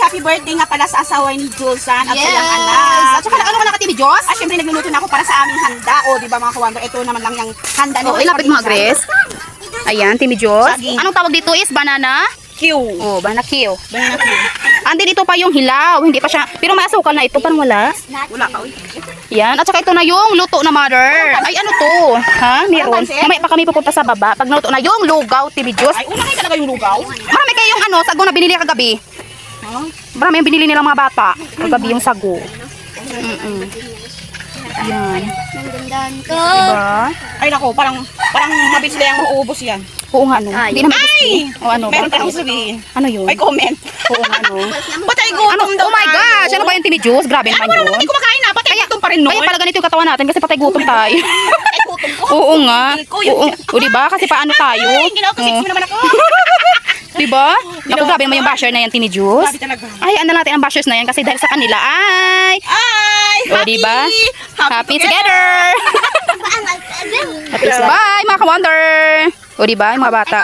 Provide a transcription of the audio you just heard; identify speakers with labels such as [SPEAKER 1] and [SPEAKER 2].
[SPEAKER 1] happy birthday nga pala sa asawa ni Julsan at sa iyang anak. At saka ano ka Timmy Jos? Siyempre nagluluto na ako para sa aming handa. O, di ba mga kawander? Ito naman lang yung handa ni
[SPEAKER 2] ilapit mga Grace. Ayan, Timmy Jos. Anong tawag dito is banana?
[SPEAKER 1] Q.
[SPEAKER 2] Oh, banana Q.
[SPEAKER 1] Banana Q.
[SPEAKER 2] Andi dito pa yung hilaw. Hindi pa siya. Pero may asukal na ito. Parang wala.
[SPEAKER 1] Wala ka, uy.
[SPEAKER 2] Yan. At saka ito na yung luto na mother. Ay, ano to? Ha? Meron. Mamaya pa kami pupunta sa baba. Pag naluto na yung lugaw, Timmy Jos.
[SPEAKER 1] Ay, una kayo talaga yung lugaw.
[SPEAKER 2] Marami kayo yung ano, sago na binili kagabi. Marami yung binili nilang mga bata. Kagabi yung sago. Yan. Diba?
[SPEAKER 1] Ay, nako, parang mabilis na yung mauubos yan.
[SPEAKER 2] Oo nga, no. Hindi naman gusto. O ano?
[SPEAKER 1] Meron ka sabihin.
[SPEAKER 2] Ano yun?
[SPEAKER 1] Ay, comment.
[SPEAKER 2] Oo nga, no.
[SPEAKER 1] Patay gutom daw.
[SPEAKER 2] Oh my gosh! Ano ba yung Timmy Juice? Grabe naman yun.
[SPEAKER 1] Ano naman kumakain na? Patay gutom pa rin, no?
[SPEAKER 2] Kaya pala ganito yung katawan natin kasi patay gutom tayo.
[SPEAKER 1] Ay, gutom ko.
[SPEAKER 2] Oo nga. Oo. O diba? Kasi paano tayo?
[SPEAKER 1] Ay, ginawa ko 6 mo naman ako.
[SPEAKER 2] Diba? Ako grabe naman yung basher na yan, Timmy Juice.
[SPEAKER 1] Grabe talaga.
[SPEAKER 2] Ay, ano natin ang bashers na yan kasi dahil sa kanila ay... O diba? Happy together! Happy together! Bye, mga ka-wonder! O diba, yung mga bata?